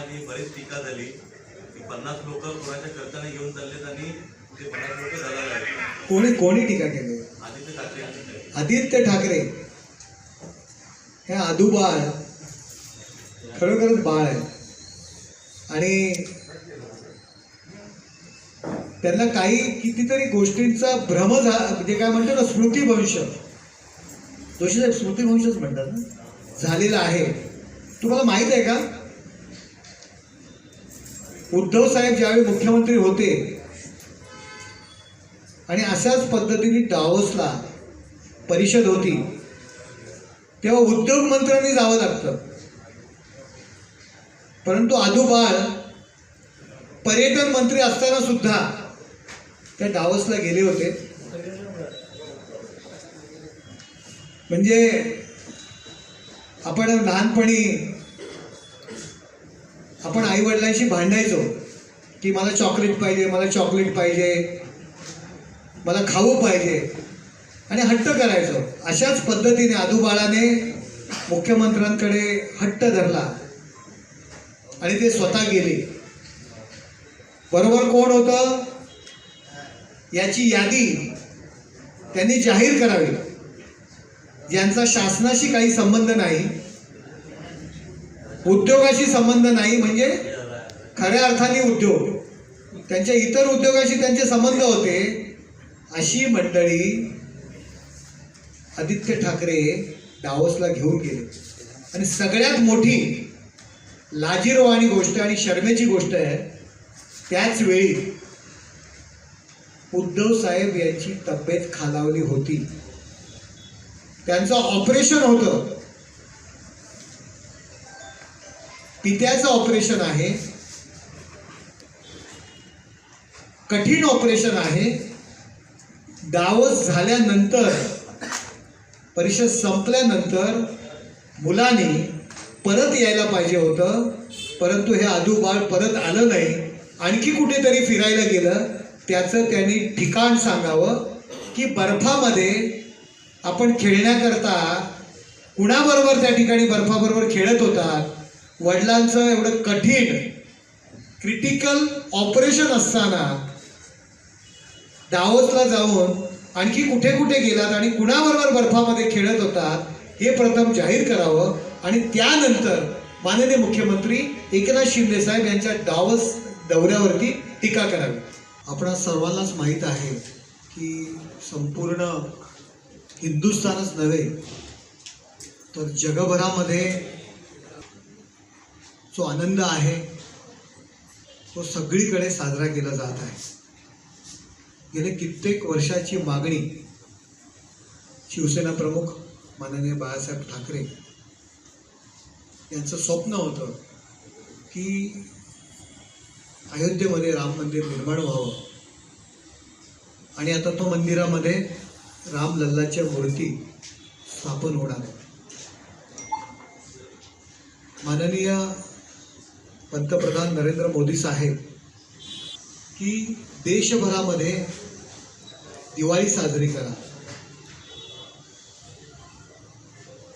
आणि बरीच टीका झाली की 50 लोक कोणाच्या खर्चाने घेऊन चाललेत आणि ते 50 लोक झाला लागले. कोणी टीका केली? आदित्य ठाकरे. आदित्य ठाकरे हे आदूबाळ खरोखरच बाळ आहे आणि त्यांना काही कितीतरी गोष्टींचा भ्रम म्हणजे काय म्हणतो ना, स्मृतिभ्रंश, जोशी साहेब स्मृतिभ्रंशच म्हणतात ना, झालेला आहे. तुम्हाला माहित आहे का, उद्धव साहेब ज्यावेळी मुख्यमंत्री होते आणि अशाच पद्धतीने डावोसला परिषद होती तेव्हा उद्योग मंत्र्यांनी जावं लागतं, परंतु आदूबाळ पर्यटन मंत्री असताना सुद्धा त्या डावोसला गेले होते. म्हणजे आपण लहानपणी आपण आई वडिलांशी भांडायचो की मला चॉकलेट पाहिजे, मला चॉकलेट पाहिजे, मला खाऊ पाहिजे आणि हट्ट करायचो. अशाच पद्धतीने आदूबाळाने मुख्यमंत्र्यांकडे हट्ट धरला आणि ते स्वतः गेले. बरोबर कोण होतं याची यादी त्यांनी जाहीर करावी. ज्यांचा शासनाशी काही संबंध नाही, उद्योगाशी संबंध नाही, म्हणजे खऱ्या अर्थाने उद्योग, त्यांच्या इतर उद्योगाशी त्यांचे संबंध होते, अशी मंडळी आदित्य ठाकरे डावोसला घेऊन गेले. आणि सगळ्यात मोठी लाजिरवाणी गोष्ट आणि शर्मेची गोष्ट आहे, त्याच वेळी उद्धव साहेब यांची तब्येत खालावली होती. त्यांचं ऑपरेशन होतं, पित्याचं ऑपरेशन आहे, कठीण ऑपरेशन आहे. डावोस झाल्यानंतर, परिषद संपल्यानंतर मुलांनी परत यायला पाहिजे होतं, परंतु हे आदूबाळ परत आलं नाही, आणखी कुठेतरी फिरायला गेलं. त्याचं त्यांनी ठिकाण सांगावं की बर्फामध्ये आपण खेळण्याकरता कुणाबरोबर त्या ठिकाणी बर्फाबरोबर खेळत होतात. वडिलांचं एवढं कठीण क्रिटिकल ऑपरेशन असताना डावोसला जाऊन आणखी कुठे कुठे गेलात आणि कुणाबरोबर बर्फामध्ये खेळत होतात हे प्रथम जाहीर करावं आणि त्यानंतर माननीय मुख्यमंत्री एकनाथ शिंदे साहेब यांच्या डावोस दौऱ्यावरती टीका करावी. आपणा सर्वांनाच माहीत आहे की संपूर्ण हिंदुस्थानच नव्हे तर जगभरामध्ये जो आनंद आहे तो सगळीकडे साजरा केला जात आहे. गेले कित्येक वर्षाची मागणी शिवसेना प्रमुख माननीय बाळासाहेब ठाकरे यांचं स्वप्न होतं की अयोध्येमध्ये राम मंदिर निर्माण व्हावं आणि आता तो मंदिरामध्ये रामलल्लाच्या मूर्ती स्थापन होणार आहे. माननीय पंतप्रधान नरेंद्र मोदी साहेब की देशभरामध्ये दिवाळी साजरी करा,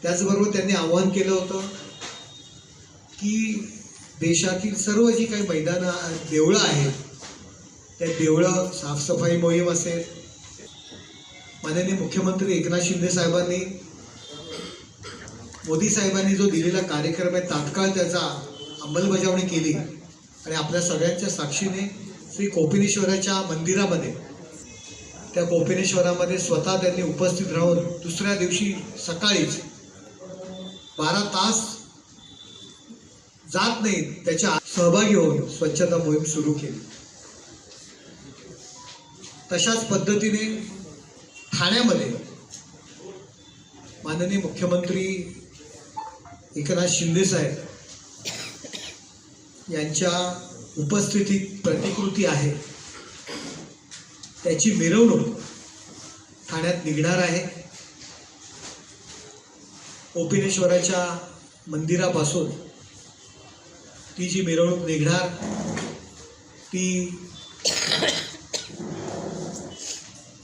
त्याचबरोबर त्यांनी आवाहन केलं होतं की देशातील सर्व जी काही मैदानं देवळं आहेत त्या देवळं साफसफाई मोहीम असेल. माननीय मुख्यमंत्री एकनाथ शिंदे साहेबांनी, मोदी साहेबांनी जो दिलेला कार्यक्रम आहे तात्काळ त्याचा अंमलबजावणी केली आणि आपल्या सगळ्यांच्या साक्षीने श्री कोपिनेश्वराच्या मंदिरामध्ये, त्या कोपिनेश्वरामध्ये स्वतः त्यांनी उपस्थित राहून दुसऱ्या दिवशी सकाळीच 12 तास जात नाही त्याच्या सहभागी होऊन स्वच्छता मोहीम सुरू केली. तशाच पद्धतीने ठाण्यामध्ये माननीय मुख्यमंत्री एकनाथ शिंदे साहेब यांच्या उपस्थितीत प्रतिकृती आहे त्याची मिरवणूक ठाण्यात निघणार आहे. कोपिनेश्वराच्या मंदिरापासून ती जी मिरवणूक निघणार ती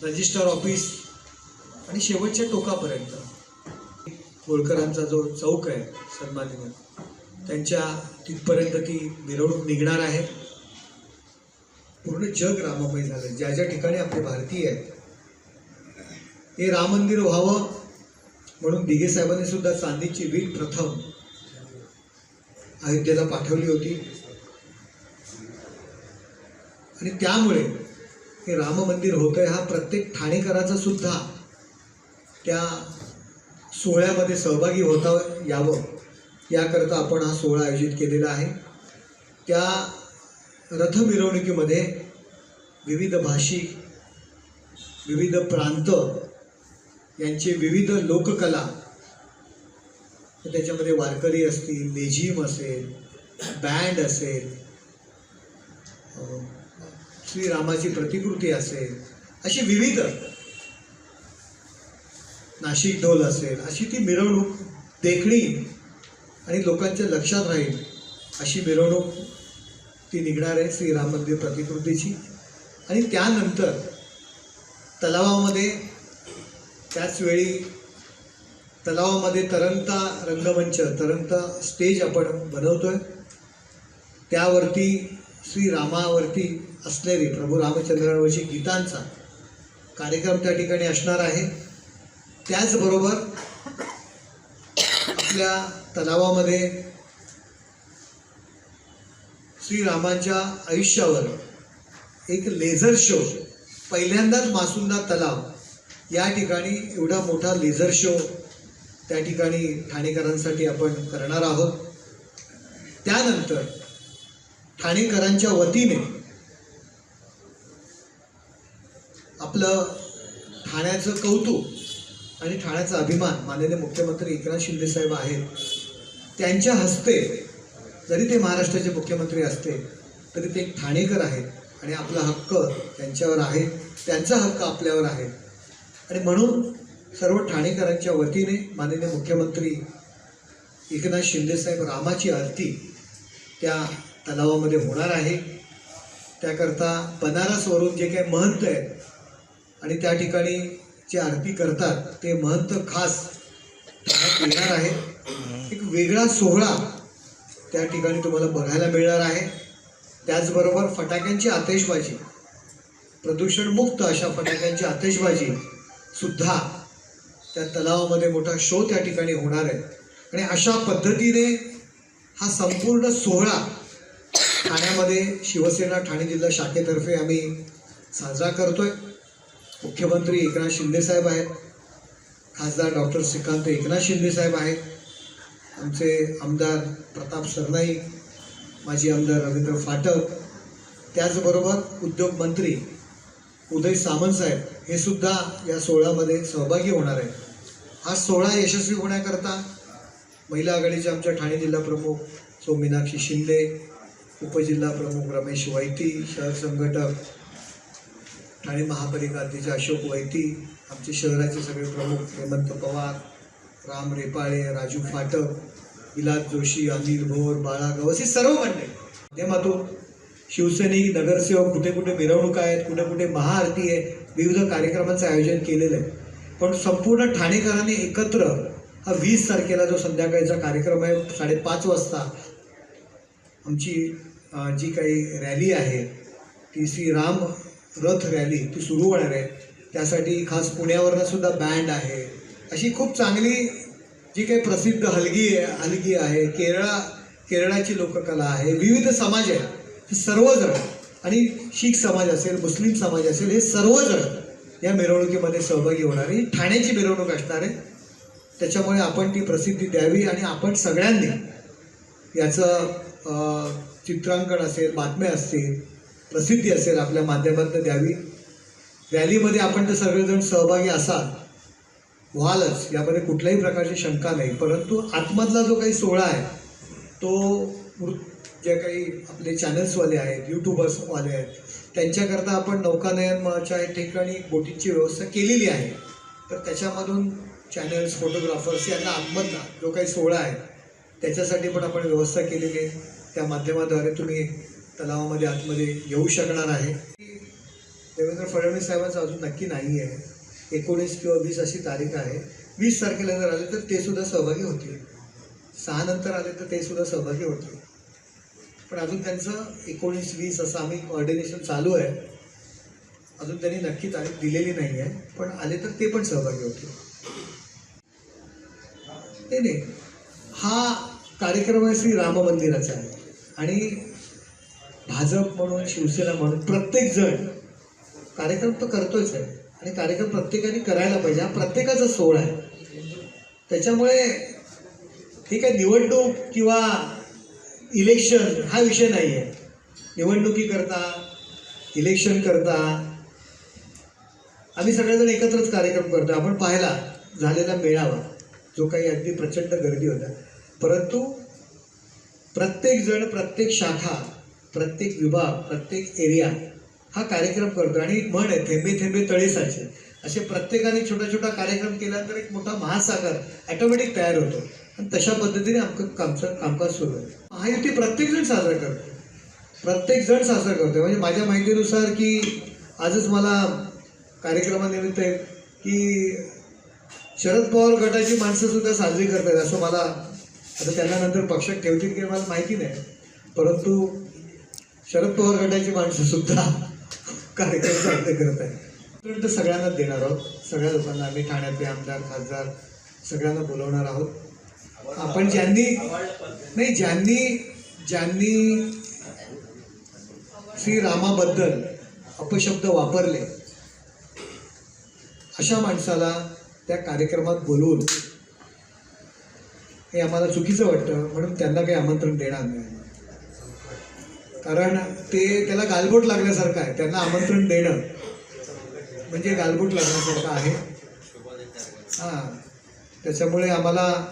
रजिस्टर ऑफिस आणि शेवटच्या टोकापर्यंत होळकरांचा जो चौक आहे सन्माननीय त्यांच्या तिथपर्यंत ती मिरवणूक निघणार आहे. पूर्ण जग राममय झालं. ज्या ज्या ठिकाणी आपले भारतीय आहेत, हे राम मंदिर व्हावं म्हणून दिघे साहेबांनी सुद्धा चांदीची वीट प्रथम अयोध्येला पाठवली होती. आणि त्यामुळे हे राम मंदिर होतंय हा प्रत्येक ठाणेकराचा सुद्धा त्या सोहळ्यामध्ये सहभागी होता यावं याकरता आपण हा सोहळा आयोजित केलेला आहे. त्या रथ मिरवणुकीमध्ये विविध भाषिक, विविध प्रांत यांचे विविध लोककला, त्याच्यामध्ये वारकरी असतील, लेझिम असेल, बँड असेल, श्रीरामाची प्रतिकृती असेल, अशी विविध, नाशिक ढोल असेल, अशी ती मिरवणूक देखणी आणि लोकांच्या लक्षात राहील अशी मिरवणूक ती निघणार आहे श्रीराम मंदिर प्रतिकृतीची. आणि त्यानंतर तलावामध्ये त्याचवेळी तलावामध्ये तरंगता रंगमंच, तरंगता स्टेज आपण बनवतोय. त्यावरती श्रीरामावरती असलेली, प्रभू रामचंद्रांवरची गीतांचा कार्यक्रम त्या ठिकाणी असणार आहे. त्याचबरोबर आपल्या तलावामध्ये श्रीरामांच्या आयुष्यावर एक लेझर शो, पहिल्यांदाच मासुंदा तलाव या ठिकाणी एवढा मोठा लेझर शो त्या ठिकाणी ठाणेकरांसाठी आपण करणार आहोत. त्यानंतर ठाणेकरांच्या वतीने आपलं ठाण्याचं कौतुक आणि ठाण्याचा अभिमान माननीय मुख्यमंत्री एकनाथ शिंदे साहेब आहेत, त्यांच्या हस्ते, जरी ते महाराष्ट्राचे मुख्यमंत्री असते तरी ते एक ठाणेकर आहेत आणि आपला हक्क त्यांच्यावर आहे, त्यांचा हक्क आपल्यावर आहे. आणि म्हणून सर्व ठाणेकरांच्या वतीने माननीय मुख्यमंत्री एकनाथ शिंदे साहेब रामाची आरती त्या तलावामध्ये होणार आहे. त्याकरता बनारसवरून जे काही महंत आहेत आणि त्या ठिकाणी जे आरती करतात ते महंत खास ठाण्यात येणार आहेत. एक वेगळा सोहळा त्या ठिकाणी तुम्हाला बघायला मिळणार आहे. त्याचबरोबर फटाक्यांची आतिषबाजी, प्रदूषणमुक्त अशा फटाक्यांची आतिषबाजी सुद्धा त्या तलावामध्ये मोठा शो त्या ठिकाणी होणार आहे. आणि अशा पद्धतीने हा संपूर्ण सोहळा ठाण्यामध्ये शिवसेना ठाणे जिल्हा शाखेतर्फे आम्ही साजरा करतोय. मुख्यमंत्री एकनाथ शिंदे साहेब आहेत, खासदार डॉक्टर श्रीकांत एकनाथ शिंदे साहेब आहेत, आमचे आमदार प्रताप सरनाईक, माजी आमदार रवींद्र फाटक, त्याचबरोबर उद्योग मंत्री उदय सामंत साहेब हे सुद्धा या सोहळ्यामध्ये सहभागी होणार आहे. हा सोहळा यशस्वी होण्याकरता महिला आघाडीच्या आमच्या ठाणे जिल्हा प्रमुख सौ मीनाक्षी शिंदे, उपजिल्हा प्रमुख रमेश वैती, शहर संघटक ठाणे महापालिका अशोक वैती, आमचे शहराचे सगळे प्रमुख हेमंत पवार, राम रेपाळे, राजू फाटक, विलास जोशी, अनिल भोर, बाळा गवस, हे सर्व मंडळी माध्यमातून शिवसैनिक, नगरसेवक, कुठे कुठे मिरवणुका आहेत, कुठे कुठे महाआरती आहे, विविध कार्यक्रमांचं आयोजन केलेलं आहे. पण संपूर्ण ठाणेकरांनी एकत्र हा 20 तारखेला जो संध्याकाळचा कार्यक्रम आहे 5:30 वाजता आमची जी काही रॅली आहे ती श्रीराम रथ रॅली ती सुरू होणार आहे. त्यासाठी खास पुण्यावरनं सुद्धा बँड आहे. अशी खूप चांगली जी काही प्रसिद्ध हलगी आहे, केरळाची लोककला आहे, विविध समाज आहे, हे सर्वजण, आणि शीख समाज असेल, मुस्लिम समाज असेल, हे सर्वजण या मिरवणुकीमध्ये सहभागी होणार आहे. ठाण्याची मिरवणूक असणार आहे. त्याच्यामुळे आपण ती प्रसिद्धी द्यावी आणि आपण सगळ्यांनी याचं चित्रांकन असेल, बातम्या असतील, प्रसिद्धी असेल आपल्या माध्यमातून द्यावी. रॅलीमध्ये आपण तर सगळेजण सहभागी व्हालच, यामध्ये कुठल्याही प्रकारची शंका नाही. परंतु आतमधला जो काही सोहळा आहे तो जे काही आपले चॅनल्सवाले आहेत, यूट्यूबर्सवाले आहेत, त्यांच्याकरता आपण नौकानयनच्या ठिकाणी बोटींची व्यवस्था केलेली आहे. तर त्याच्यामधून चॅनल्स, फोटोग्राफर्स यांना आतमधला जो काही सोहळा आहे त्याच्यासाठी पण आपण व्यवस्था केलेली आहे. त्या माध्यमाद्वारे तुम्ही तलावामध्ये आतमध्ये येऊ शकणार आहे. देवेंद्र फडणवीस साहेबांचं अजून नक्की नाही आहे. 19 किंवा 20 अशी तारीख आहे. 20 तारखेला जर आले तर ते सुद्धा सहभागी होतील. 6 नंतर आले तर ते सुद्धा सहभागी होते. पण अजून त्यांचं 19-20 असं आम्ही ऑर्डिनेशन चालू आहे. अजून त्यांनी नक्की तारीख दिलेली नाही आहे, पण आले तर ते पण सहभागी होते. नाही, हा कार्यक्रम आहे श्री राम मंदिराचा आहे आणि भाजप म्हणून शिवसेना म्हणून प्रत्येक जण कार्यक्रम तर करतोच आहे आणि कार्यक्रम प्रत्येकाने करायला पाहिजे. हा प्रत्येकाचा सोहळा आहे. त्याच्यामुळे हे काय निवडणूक किंवा इलेक्शन हा विषय नाही आहे. निवडणुकीकरता इलेक्शन करता आम्ही सगळेजण एकत्रच कार्यक्रम करतो. आपण पाहिला झालेला मेळावा जो काही अगदी प्रचंड गर्दी होता, परंतु प्रत्येक जण, प्रत्येक शाखा, प्रत्येक विभाग, प्रत्येक एरिया हा कार्यक्रम करतो. आणि एक म्हण आहे, थेंबे थेंबे तळे साचे. असे प्रत्येकाने छोटा छोटा कार्यक्रम केल्यानंतर एक मोठा महासागर ॲटोमॅटिक तयार होतो आणि तशा पद्धतीने आमचं कामकाज सुरू आहे. महायुती प्रत्येकजण साजरा करतो, प्रत्येकजण साजरा करतो. म्हणजे माझ्या माहितीनुसार की आजच मला कार्यक्रमानिमित्त आहे की शरद पवार गटाची माणसं सुद्धा साजरी करतात असं मला, आता त्यांना नंतर पक्षात ठेवतील की मला माहिती नाही, परंतु शरद पवार गटाची माणसं सुद्धा कार्यक्रम साजरे करत आहेत. सगळ्यांनाच देणार आहोत. सगळ्या लोकांना आम्ही ठाण्यातले आमदार, खासदार सगळ्यांना बोलवणार आहोत. आपण ज्यांनी श्रीरामाबद्दल अपशब्द वापरले अशा माणसाला त्या कार्यक्रमात बोलवून हे आम्हाला चुकीचं वाटतं, म्हणून त्यांना काही आमंत्रण देणार नाही. कारण त्याला गालबोट लागण्यासारखं आहे. त्यांना आमंत्रण देणं म्हणजे गालबोट लागण्यासारखं आहे. त्याच्यामुळे आम्हाला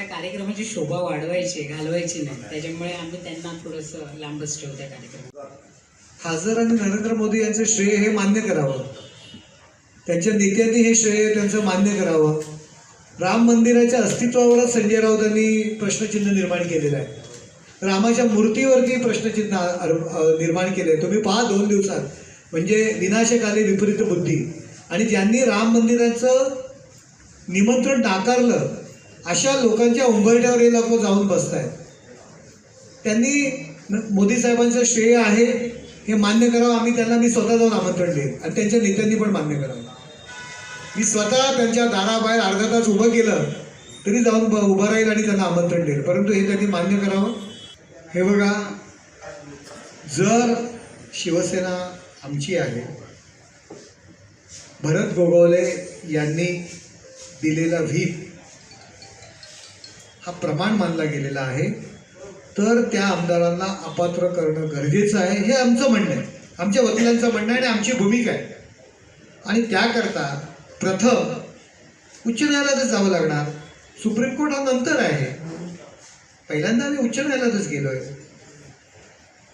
कार्यक्रमाची शोभा वाढवायची, घालवायची नाही. त्याच्यामुळे आम्ही त्यांना थोडंसं लांबच ठेवू त्या कार्यक्रमात. खासदार आणि नरेंद्र मोदी यांचं श्रेय हे मान्य करावं, त्यांच्या नेत्यांनी हे श्रेय त्यांचं मान्य करावं. राम मंदिराच्या अस्तित्वावरच संजय राऊतांनी प्रश्नचिन्ह निर्माण केलेलं आहे. रामाच्या मूर्तीवरती प्रश्नचिन्ह निर्माण केले. तुम्ही पहा 2 दिवसात, म्हणजे विनाशकाले विपरीत बुद्धी. आणि ज्यांनी राम मंदिराचं निमंत्रण नाकारलं अशा लोकांच्या उंबरठ्यावर हे लोक जाऊन बसत आहेत. त्यांनी मोदी साहेबांचं श्रेय आहे हे मान्य करावं. मी स्वतः जाऊन आमंत्रण देईन आणि त्यांच्या नेत्यांनी पण मान्य करावं. मी स्वतः त्यांच्या दाराबाहेर अर्धा तास उभं केलं तरी जाऊन उभं राहील आणि त्यांना आमंत्रण देईल, परंतु हे त्यांनी मान्य करावं. हे बघा, जर शिवसेना आमची आहे, भरत गोगावले यांनी दिलेला व्हीप हा प्रमाण मानला गेलेला आहे, तर त्या आमदारांना अपात्र करणं गरजेचं आहे. हे आमचं म्हणणं आहे, आमच्या वकिलांचं म्हणणं आहे आणि आमची भूमिका आहे. आणि त्याकरता प्रथम उच्च न्यायालयातच जावं लागणार. सुप्रीम कोर्ट हा नंतर आहे. पहिल्यांदा आम्ही उच्च न्यायालयातच गेलो आहे.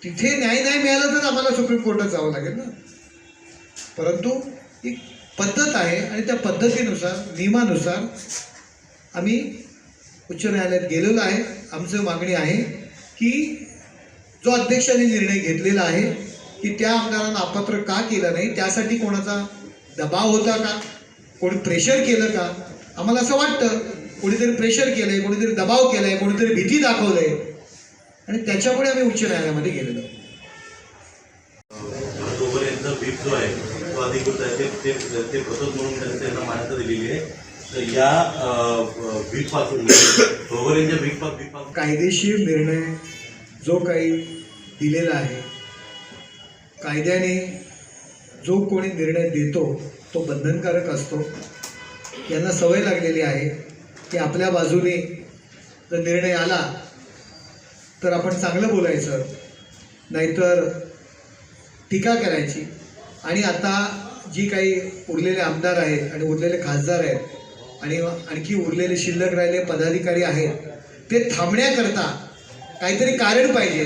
तिथे न्याय नाही मिळाला तर आम्हाला सुप्रीम कोर्टात जावं लागेल ना. परंतु एक पद्धत आहे आणि त्या पद्धतीनुसार, नियमानुसार आम्ही उच्च न्यायालयात गेलेलो आहे. आमचं मागणी आहे की जो अध्यक्षांनी निर्णय घेतलेला आहे की त्या आमदारांना अपात्र का केलं नाही, त्यासाठी कोणाचा दबाव होता का, कोणी प्रेशर केलं का, आम्हाला असं वाटतं कोणीतरी प्रेशर केलंय, कोणीतरी दबाव केलाय, कोणीतरी भीती दाखवलंय आणि त्याच्यामुळे आम्ही उच्च न्यायालयामध्ये गेलेलो. गोगोले यांचा व्हीप जो आहे तो अधिकृत आहे, ते प्रतोद म्हणून त्यांना मान्यता दिलेली आहे. तर या व्हीप पासून गोगोलेंच्या व्हीप पासून कायदेशीर निर्णय जो काही दिलेला आहे, कायद्याने जो कोणी निर्णय देतो तो बंधनकारक असतो. यांना सवय लागलेली आहे की आपल्या बाजूने जर निर्णय आला तर आपण चांगलं बोलायचं, नाहीतर टीका करायची. आणि आता जी काही उरलेले आमदार आहेत आणि उरलेले खासदार आहेत आणि आणखी उरलेले शिल्लक राहिलेले पदाधिकारी आहेत, ते थांबण्याकरता काहीतरी कारण पाहिजे.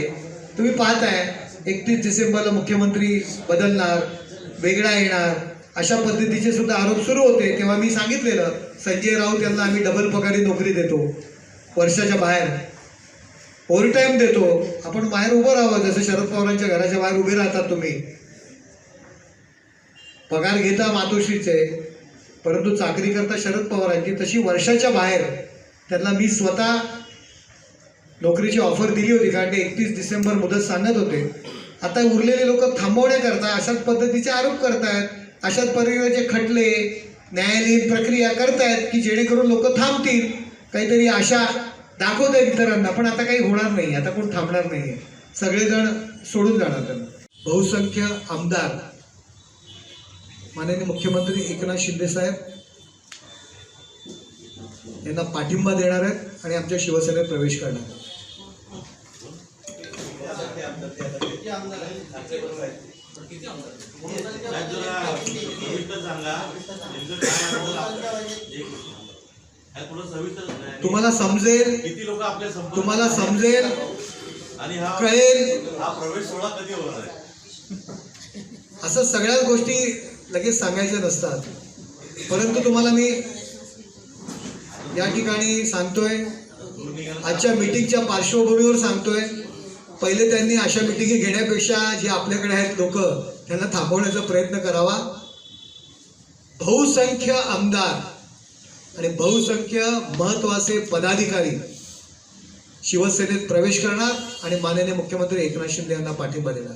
तुम्ही पाहताय 31 डिसेंबरला मुख्यमंत्री बदलणार, वेगळा येणार, अशा पद्धतीचे सुद्धा आरोप सुरू होते. तेव्हा मी सांगितलेलं संजय राऊत यांना आम्ही डबल पगारी नोकरी देतो, वर्षाच्या बाहेर ओव्हरटाईम देतो. आपण बाहेर उभं राहावं, जसं शरद पवारांच्या घराच्या बाहेर उभे राहतात तुम्ही. पगार घेता मातोश्रीचे, परंतु चाकरी करता शरद पवारांची तशी वर्षाच्या बाहेर त्यांना मी स्वतः नोकरीची ऑफर दिली होती, कारण ते 31 डिसेंबर मुदत सांगत होते. आता उरलेले लोक थांबवण्याकरता अशाच पद्धतीचे आरोप करतायत, अशाच प्रकारचे खटले न्यायालयीन प्रक्रिया करतायत की जेणेकरून लोक थांबतील, काहीतरी आशा दाखवतायत इतरांना. पण आता काही होणार नाही, आता कोण थांबणार नाही, सगळेजण सोडून जाणार त्यांना. बहुसंख्य आमदार माननीय मुख्यमंत्री एकनाथ शिंदे साहेब यांना पाठिंबा देणार आहेत आणि आमच्या शिवसेनेत प्रवेश करणार आहेत. तुम्हाला समजेल, किती लोक आपल्या तुम्हाला समजेल आणि हा कळेल. प्रवेश सोहळा कधी होणार आहे? असं सगळ्याच गोष्टी लगेच सांगायच्या नसतात, परंतु तुम्हाला मी या ठिकाणी सांगतोय, आजच्या मीटिंगच्या पार्श्वभूमीवर सांगतोय, पहिले त्यांनी अशा मिटिंगी घेण्यापेक्षा जे आपल्याकडे आहेत लोक त्यांना थांबवण्याचा प्रयत्न करावा. बहुसंख्य आमदार आणि बहुसंख्य महत्वाचे पदाधिकारी शिवसेनेत प्रवेश करणार आणि माननीय मुख्यमंत्री एकनाथ शिंदे यांना पाठिंबा देणार.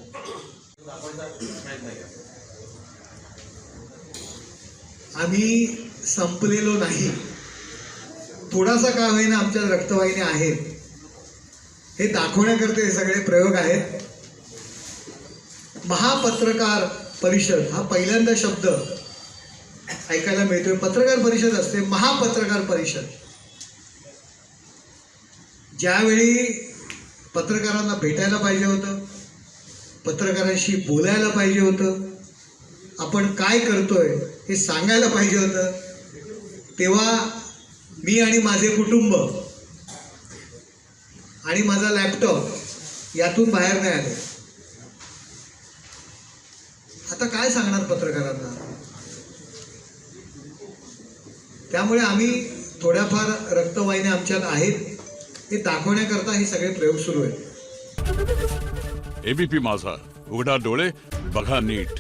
आम्ही संपलेलो नाही, थोडासा का होईना आमच्या रक्तवाहिन्या आहेत, हे दाखवण्याकरता हे सगळे प्रयोग आहेत. महापत्रकार परिषद हा पहिल्यांदा शब्द ऐकायला मिळतोय. पत्रकार परिषद असते, महापत्रकार परिषद. ज्यावेळी पत्रकारांना भेटायला पाहिजे होतं, पत्रकारांशी बोलायला पाहिजे होतं, आपण काय करतोय हे सांगायला पाहिजे होतं, तेव्हा मी आणि माझे कुटुंब आणि माझा लॅपटॉप यातून बाहेर नाही आले. आता काय सांगणार पत्रकारांना? त्यामुळे आम्ही थोड्याफार रक्तवाहिन्या आमच्यात आहेत, हे दाखवण्याकरता हे सगळे प्रयोग सुरू आहेत. एबीपी माझा, उघडा डोळे बघा नीट.